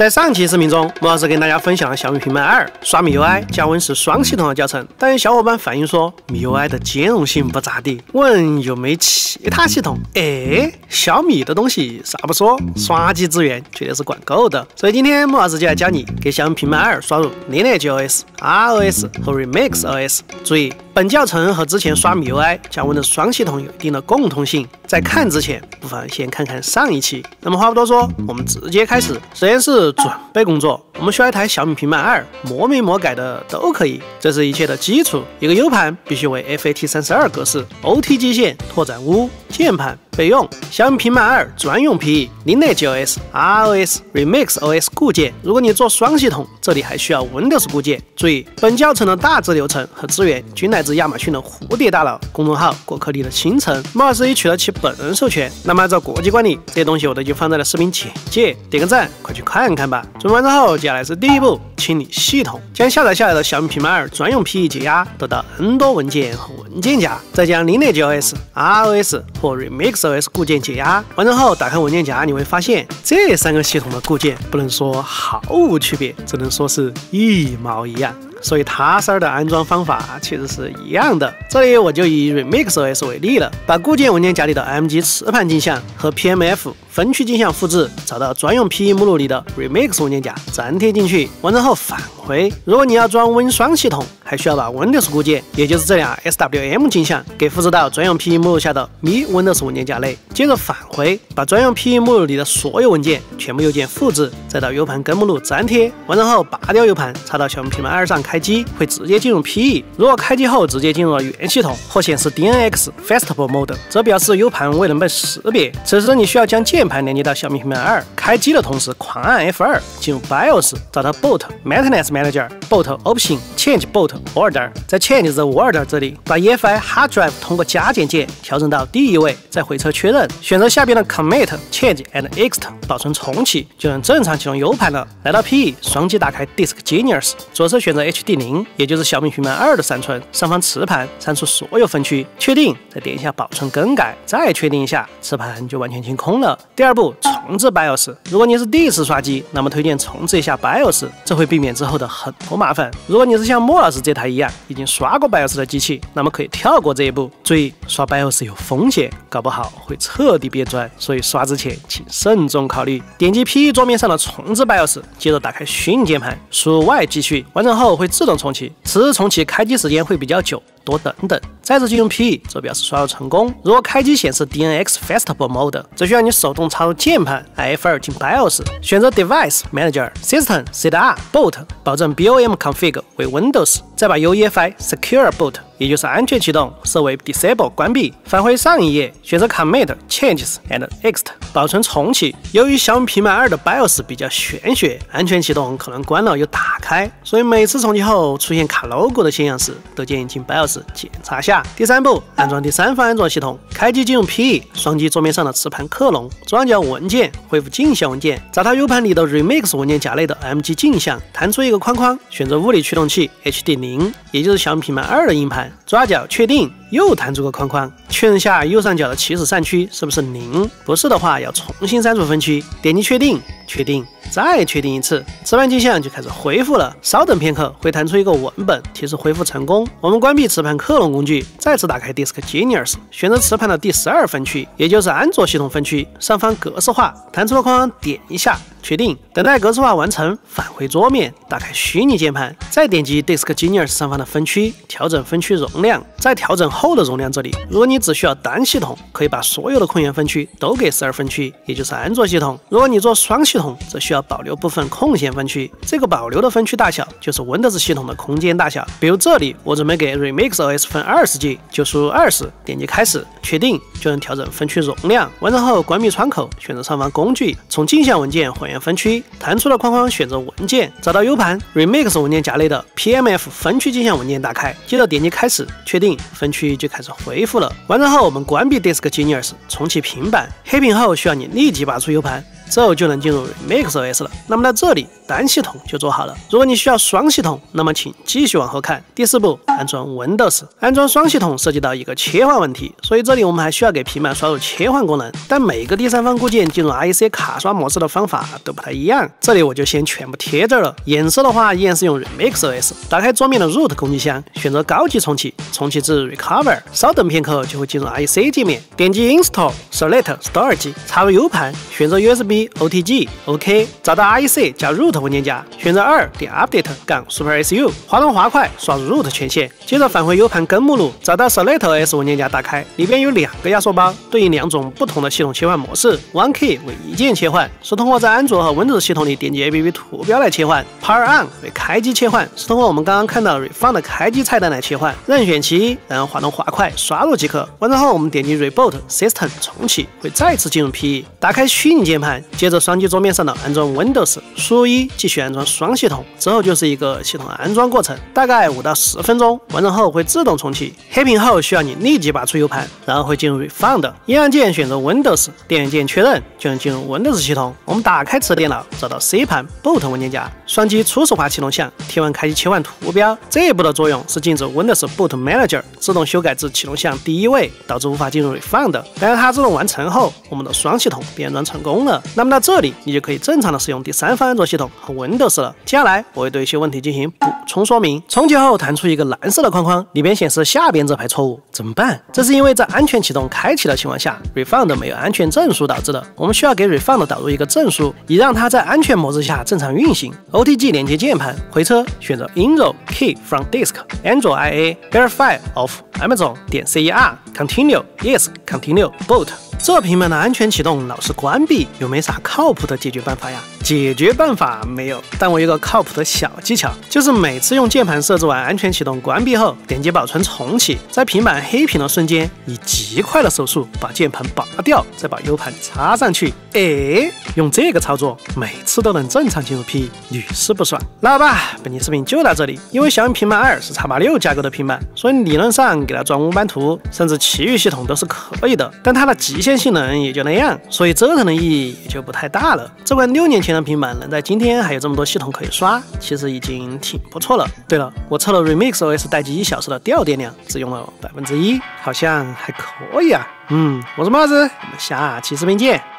在上期视频中，莫老师跟大家分享了小米平板2刷 MIUI 加 Win10双系统的教程，但有小伙伴反映说 MIUI 的兼容性不咋地，问有没其他系统？小米的东西啥不说，刷机资源绝对是管够的。所以今天莫老师就来教你给小米平板2刷入 Lineage OS、ROS 和 Remix OS。注意，本教程和之前刷 MIUI 加 Win10双系统有一定的共通性。在看之前，不妨先看看上一期。那么话不多说，我们直接开始。首先是准备工作，我们需要一台小米平板2，魔没魔改的都可以，这是一切的基础。一个 U 盘必须为 FAT32 格式 ，OT 基线拓展坞，键盘备用。小米平板2专用 PE Lineage OS、ROS、Remix OS 固件。如果你做双系统，这里还需要 Windows 固件。注意，本教程的大致流程和资源均来自亚马逊的蝴蝶大佬公众号果壳里的星辰。莫老师已取得其本人授权。那么按照国际惯例，这些东西我都已经放在了视频简介，点个赞，快去看看吧。准备完之后，接下来是第一步，清理系统，将下载下来的小米平板2专用 PE 解压，得到 N 多文件和文件夹，再将 Lineage OS、ROS 或 Remix OS 固件解压。完成后，打开文件夹，你会发现这3个系统的固件不能说毫无区别，只能说是一毛一样。所以它仨的安装方法其实是一样的。这里我就以 Remix OS 为例了，把固件文件夹里的 AMG 磁盘镜像和 PMF 分区镜像复制，找到专用 PE 目录里的 Remix 文件夹，粘贴进去，完成后返回。如果你要装 Win 双系统，还需要把 Windows 固件，也就是这俩 SWM 镜像给复制到专用 PE 目录下的 Mi Windows 文件夹内，接着返回，把专用 PE 目录里的所有文件全部右键复制，再到 U 盘根目录粘贴，完成后拔掉 U 盘，插到小米平板2上开机，会直接进入 PE。如果开机后直接进入了原系统，或显示 DNX Festival Mode， 则表示 U 盘未能被识别。此时你需要将键盘连接到小米平板2，开机的同时狂按 F2， 进入 BIOS， 找到 Boot Maintenance Manager、Boot Option Change Boot Order， 在 Change the Order 这里，把 EFI Hard Drive 通过加减键调整到第1位，再回车确认，选择下边的 Commit、Change and Ext， 保存重启，就能正常启动 U 盘了。来到 PE， 双击打开 Disk Genius， 左侧选择 HD0， 也就是小米平板2的3寸，上方磁盘，删除所有分区，确定，再点一下保存更改，再确定一下，磁盘就完全清空了。第二步，重置 BIOS。如果你是第一次刷机，那么推荐重置一下 BIOS， 这会避免之后的很多麻烦。如果你是像莫老师这台一样已经刷过 BIOS 的机器，那么可以跳过这一步。注意，刷 BIOS 有风险，搞不好会彻底变砖，所以刷之前请慎重考虑。点击 PE 桌面上的重置 BIOS， 接着打开虚拟键盘，输入 Y 继续，完成后会自动重启，此次重启开机时间会比较久，多等等。再次进入 PE， 则表示刷入成功。如果开机显示 DNX Festival Mode， 则需要你手动插入键盘，按 F2 进 BIOS， 选择 Device Manager、System Setup、Boot， 保证 BOM Config 为 Windows， 再把 UEFI Secure Boot， 也就是安全启动，设为 Disable 关闭，返回上一页，选择 Commit、Changes and Ext， 保存重启。由于小米平板2的 BIOS 比较玄学，安全启动可能关了又打开，所以每次重启后出现卡 logo 的现象时，都建议进 BIOS 检查下。第3步，安装第3方安装系统。开机进入 PE， 双击桌面上的磁盘克隆，左上角文件恢复镜像文件，找到 U 盘里的 Remix 文件夹内的 MG 镜像，弹出一个框框，选择物理驱动器 HD0， 也就是小米平板2的硬盘，左下角确定，又弹出个框框，确认下右上角的起始散区是不是0，不是的话要重新删除分区，点击确定，确定，再确定一次，磁盘镜像就开始恢复了。稍等片刻，会弹出一个文本提示恢复成功。我们关闭磁盘克隆工具，再次打开 Disk Genius， 选择磁盘的第12分区，也就是安卓系统分区，上方格式化，弹出的框点一下，确定，等待格式化完成，返回桌面，打开虚拟键盘，再点击 Disk Genius 上方的分区，调整分区容量，再调整后的容量。这里，如果你只需要单系统，可以把所有的空闲分区都给12分区，也就是安卓系统。如果你做双系统，则需要保留部分空闲分区，这个保留的分区大小就是 Windows 系统的空间大小。比如这里，我准备给 Remix OS 分20G， 就输入20，点击开始，确定，就能调整分区容量。完成后关闭窗口，选择上方工具，从镜像文件还原分区，弹出的框框选择文件，找到 U 盘 Remix 文件夹内的 PMF 分区镜像文件打开，接着点击开始，确定，分区就开始恢复了。完成后我们关闭 Disk Genius， 重启平板，黑屏后需要你立即拔出 U 盘，之后就能进入 Remix OS 了。那么到这里单系统就做好了。如果你需要双系统，那么请继续往后看。第4步，安装 Windows。安装双系统涉及到一个切换问题，所以这里我们还需要给平板刷入切换功能。但每个第三方固件进入 IEC 卡刷模式的方法都不太一样，这里我就先全部贴这儿了。颜色的话依然是用 Remix OS。打开桌面的 Root 工具箱，选择高级重启，重启至 Recover， 稍等片刻就会进入 IEC 界面，点击 Install Select Storage， 插入 U 盘，选择 USB OTG OK， 找到 IEC 加 Root 文件夹，选择2.update-supersu， 滑动滑块刷入 Root 权限，接着返回 U 盘根目录，找到 Select OS 文件夹打开，里边有2个压缩包，对应2种不同的系统切换模式。One Key 为一键切换，是通过在安卓和 Windows 系统里点击 APP 图标来切换。Power On 为开机切换，是通过我们刚刚看到 Refund 的开机菜单来切换。任选其一，然后滑动滑块刷入即可。完成后，我们点击 Reboot System 重启，会再次进入 PE。打开虚拟键盘，接着双击桌面上的安装 Windows， 输入1继续安装双系统，之后就是一个系统安装过程，大概5到10分钟。完成后会自动重启。黑屏后需要你立即拔出 U 盘，然后会进入 Refund。一按键选择 Windows， 点键确认就能进入 Windows 系统。我们打开此电脑，找到 C 盘 Boot 文件夹，双击初始化启动项，贴完开启切换图标。这一步的作用是禁止 Windows Boot Manager 自动修改至启动项第1位，导致无法进入 Refund。当然它自动完成后，我们的双系统便安装成功了。那么到这里，你就可以正常的使用第3方安卓系统和 Windows 了。接下来我会对一些问题进行补充说明。重启后弹出一个蓝色的框框，里边显示下边这排错误，怎么办？这是因为在安全启动开启的情况下 ，Refund 没有安全证书导致的。我们需要给 Refund 导入一个证书，以让它在安全模式下正常运行。OTG 连接键盘，回车选择 Enroll Key from Disk Android IA Verify of Amazon.cer Continue Yes Continue Boot。这平板的安全启动老是关闭，有没啥靠谱的解决办法呀？解决办法没有，但我有个靠谱的小技巧，就是每次用键盘设置完安全启动关闭后，点击保存重启，在平板黑屏的瞬间，以极快的手速把键盘拔掉，再把 U 盘插上去。用这个操作，每次都能正常进入 PE， 屡试不爽。那好吧，本期视频就到这里。因为小米平板2是 X86 架构的平板，所以理论上给它装5版图，甚至其余系统都是可以的，但它的极限性能也就那样，所以折腾的意义也就不太大了。这款6年前的平板能在今天还有这么多系统可以刷，其实已经挺不错了。对了，我测了 Remix OS 待机1小时的掉电量，只用了1%，好像还可以啊。我是帽子，我们下期视频见。